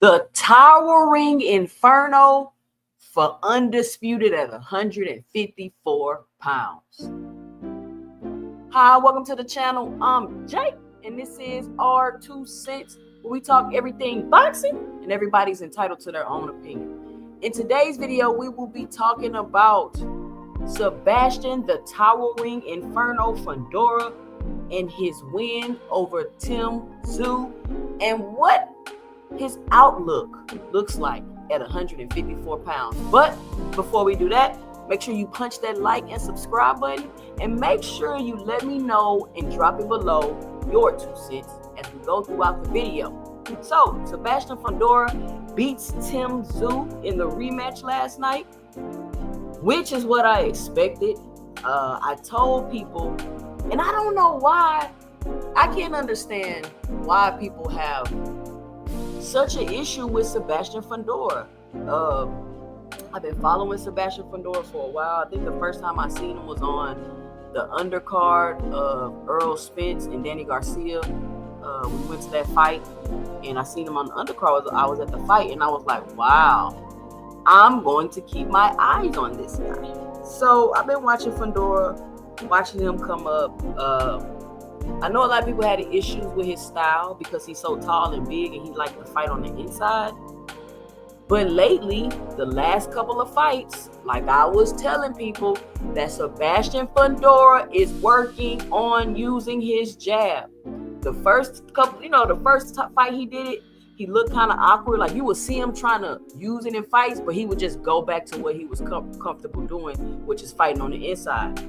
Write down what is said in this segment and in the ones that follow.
The towering inferno for undisputed at 154 pounds. Hi, welcome to the channel. I'm Jake, and this is our 2 cents, where we talk everything boxing, and everybody's entitled to their own opinion. In today's video, we will be talking about Sebastian the Towering Inferno Fundora and his win over Tim Tszyu, and what his outlook looks like at 154 pounds. But before we do that, make sure you punch that like and subscribe button, and make sure you let me know and drop it below your 2 cents as we go throughout the video. So, Sebastian Fundora beats Tim Tszyu in the rematch last night, which is what I expected. I told people, and I don't know why, I can't understand why people have such an issue with Sebastian Fundora. I've been following Sebastian Fundora for a while. I think the first time I seen him was on the undercard of Earl Spence and Danny Garcia. We went to that fight, and I seen him on the undercard. I was at the fight, and I was like, wow, I'm going to keep my eyes on this guy. So I've been watching Fundora, watching him come up. I know a lot of people had issues with his style because he's so tall and big and he liked to fight on the inside. But lately, the last couple of fights, like I was telling people, that Sebastian Fundora is working on using his jab. The first couple, the first fight he did it, he looked kind of awkward. Like you would see him trying to use it in fights, but he would just go back to what he was comfortable doing, which is fighting on the inside,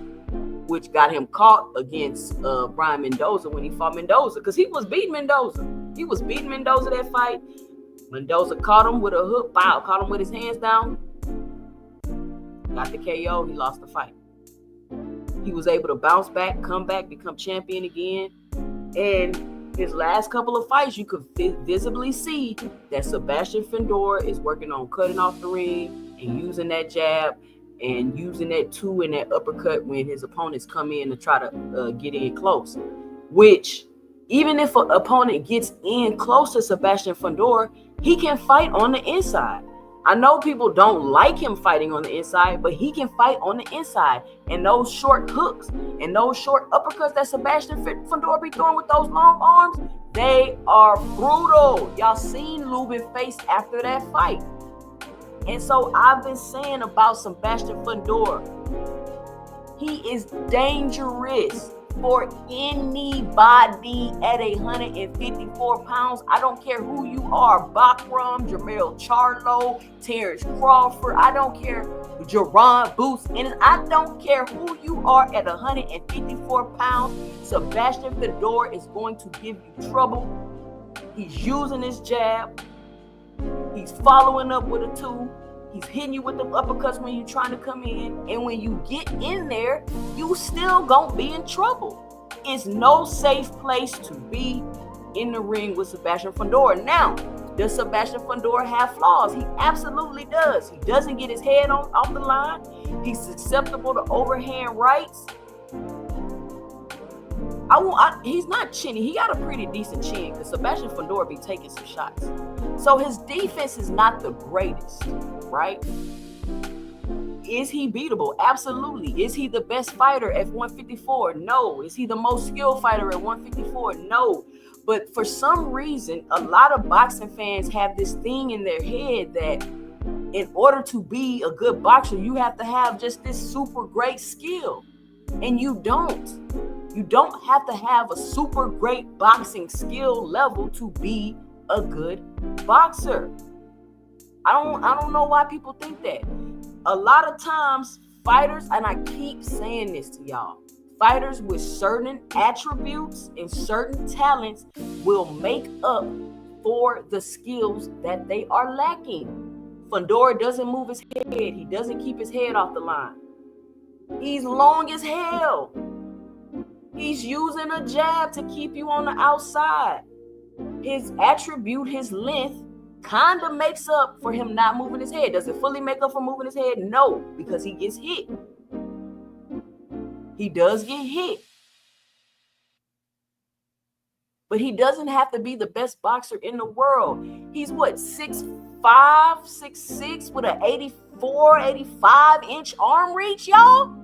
which got him caught against Brian Mendoza when he fought Mendoza, because he was beating Mendoza. He was beating Mendoza that fight. Mendoza caught him with a hook, caught him with his hands down, got the KO, he lost the fight. He was able to bounce back, come back, become champion again. And his last couple of fights, you could visibly see that Sebastian Fundora is working on cutting off the ring and using that jab, and using that two and that uppercut when his opponents come in to try to get in close. Which, even if an opponent gets in close to Sebastian Fundora, he can fight on the inside. I know people don't like him fighting on the inside, but he can fight on the inside. And those short hooks and those short uppercuts that Sebastian Fundora be throwing with those long arms, they are brutal. Y'all seen Lubin face after that fight. And so I've been saying about Sebastian Fundora, he is dangerous for anybody at 154 pounds. I don't care who you are, Bakram, Jermell Charlo, Terrence Crawford, I don't care, Jerron Boots, and I don't care who you are at 154 pounds. Sebastian Fundora is going to give you trouble. He's using his jab. He's following up with a two. He's hitting you with the uppercuts when you're trying to come in. And when you get in there, you still gonna be in trouble. It's no safe place to be in the ring with Sebastian Fundora. Now, does Sebastian Fundora have flaws? He absolutely does. He doesn't get his head off the line. He's susceptible to overhand rights. He's not chinny. He got a pretty decent chin because Sebastian Fundora be taking some shots. So his defense is not the greatest, right? Is he beatable? Absolutely. Is he the best fighter at 154? No. Is he the most skilled fighter at 154? No. But for some reason, a lot of boxing fans have this thing in their head that in order to be a good boxer, you have to have just this super great skill. And you don't. You don't have to have a super great boxing skill level to be a good boxer. I don't know why people think that. A lot of times, fighters, and I keep saying this to y'all, fighters with certain attributes and certain talents will make up for the skills that they are lacking. Fundora doesn't move his head. He doesn't keep his head off the line. He's long as hell. He's using a jab to keep you on the outside. His attribute, his length, kind of makes up for him not moving his head. Does it fully make up for moving his head? No, because he gets hit. He does get hit. But he doesn't have to be the best boxer in the world. He's what, 6'5", 6'6", with an 84, 85-inch arm reach, y'all?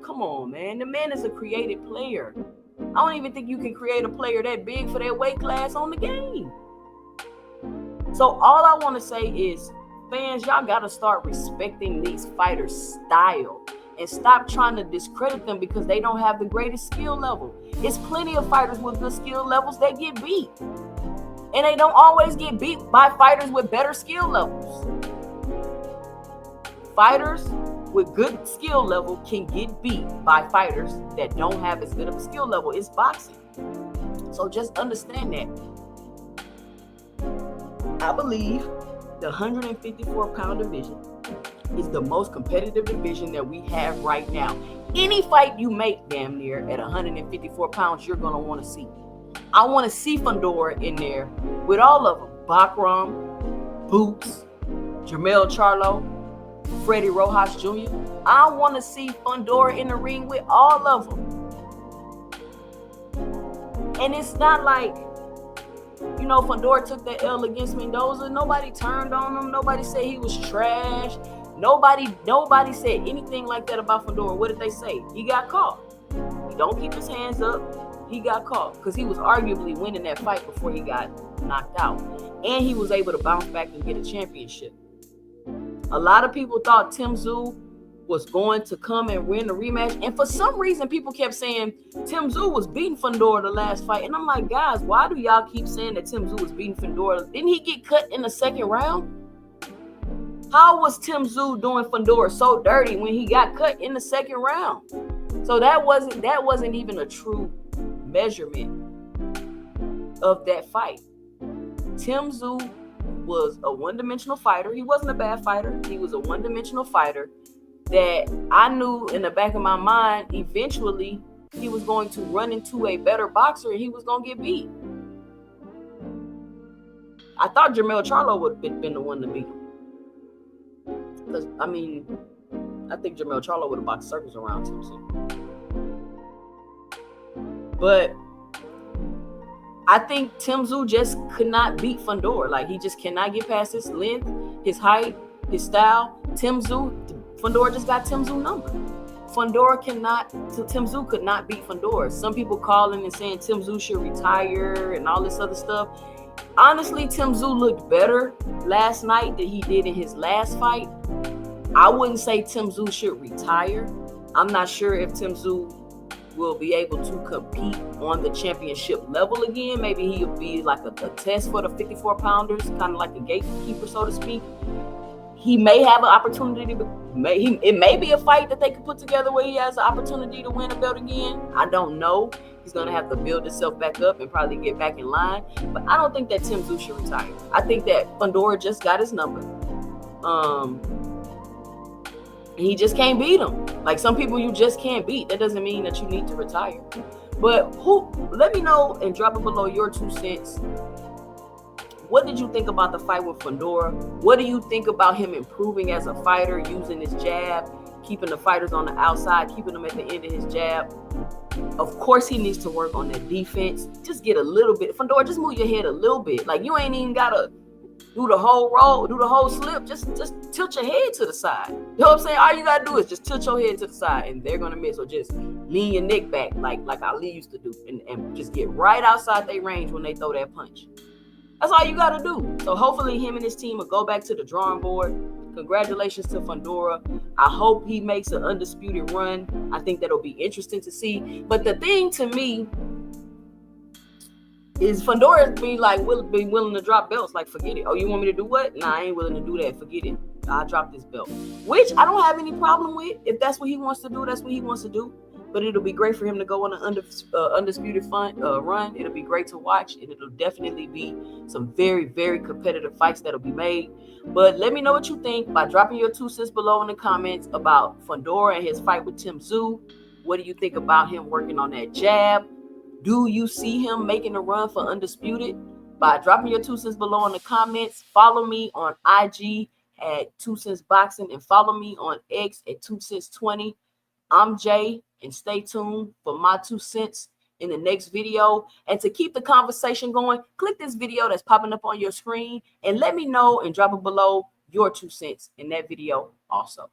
Come on, man. The man is a created player. I don't even think you can create a player that big for that weight class on the game. So all I want to say is, fans, y'all got to start respecting these fighters' style and stop trying to discredit them because they don't have the greatest skill level. It's plenty of fighters with good skill levels that get beat. And they don't always get beat by fighters with better skill levels. Fighters with good skill level can get beat by fighters that don't have as good of a skill level. It's boxing. So just understand that. I believe the 154-pound division is the most competitive division that we have right now. Any fight you make damn near at 154 pounds, you're going to want to see. I want to see Fundora in there with all of them. Bakram, Boots, Jermell Charlo, Freddie Rojas Jr. I want to see Fundora in the ring with all of them. And it's not like, you know, Fundora took that L against Mendoza. Nobody turned on him. Nobody said he was trash. Nobody said anything like that about Fundora. What did they say? He got caught. He don't keep his hands up. He got caught because he was arguably winning that fight before he got knocked out. And he was able to bounce back and get a championship. A lot of people thought Tim Tszyu was going to come and win the rematch. And for some reason, people kept saying Tim Tszyu was beating Fundora the last fight. And I'm like, guys, why do y'all keep saying that Tim Tszyu was beating Fundora? Didn't he get cut in the second round? How was Tim Tszyu doing Fundora so dirty when he got cut in the second round? So that wasn't even a true measurement of that fight. Tim Tszyu was a one-dimensional fighter. He wasn't a bad fighter. He was a one-dimensional fighter that I knew in the back of my mind, eventually he was going to run into a better boxer and he was going to get beat. I thought Jermell Charlo would have been the one to beat him. Because, I mean, I think Jermell Charlo would have boxed circles around Tim Tszyu. But I think Tim Tszyu just could not beat Fundora. Like, he just cannot get past his length, his height, his style. Fundora just got Tim Tszyu number. Tim Tszyu could not beat Fundora. Some people calling and saying Tim Tszyu should retire and all this other stuff. Honestly, Tim Tszyu looked better last night than he did in his last fight. I wouldn't say Tim Tszyu should retire. I'm not sure if Tim Tszyu will be able to compete on the championship level again. Maybe he'll be like a test for the 54-pounders, kind of like a gatekeeper, so to speak. He may have an opportunity it may be a fight that they could put together where he has an opportunity to win a belt again. I don't know. He's going to have to build himself back up and probably get back in line. But I don't think that Tim Tszyu should retire. I think that Fundora just got his number. He just can't beat him. Like, some people you just can't beat. That doesn't mean that you need to retire. But let me know and drop it below your 2 cents. What did you think about the fight with Fundora? What do you think about him improving as a fighter, using his jab, keeping the fighters on the outside, keeping them at the end of his jab? Of course, he needs to work on that defense. Just get a little bit. Fundora, just move your head a little bit. Like, you ain't even got to do the whole roll, do the whole slip. Just tilt your head to the side. You know what I'm saying? All you got to do is just tilt your head to the side, and they're going to miss. Or just lean your neck back like Ali used to do, and just get right outside their range when they throw that punch. That's all you got to do. So hopefully him and his team will go back to the drawing board. Congratulations to Fundora. I hope he makes an undisputed run. I think that'll be interesting to see. But the thing to me is Fundora be willing to drop belts. Like, forget it. Oh, you want me to do what? Nah, I ain't willing to do that. Forget it. I'll drop this belt. Which I don't have any problem with. If that's what he wants to do, that's what he wants to do. But it'll be great for him to go on an undisputed run. It'll be great to watch, and it'll definitely be some very, very competitive fights that'll be made. But let me know what you think by dropping your 2 cents below in the comments about Fundora and his fight with Tim Tszyu. What do you think about him working on that jab? Do you see him making a run for undisputed? By dropping your 2 cents below in the comments. Follow me on IG at 2 Cents Boxing, and follow me on X at 2 Cents 20. I'm Jay, and stay tuned for my 2 cents in the next video. And to keep the conversation going, click this video that's popping up on your screen and let me know and drop it below your 2 cents in that video also.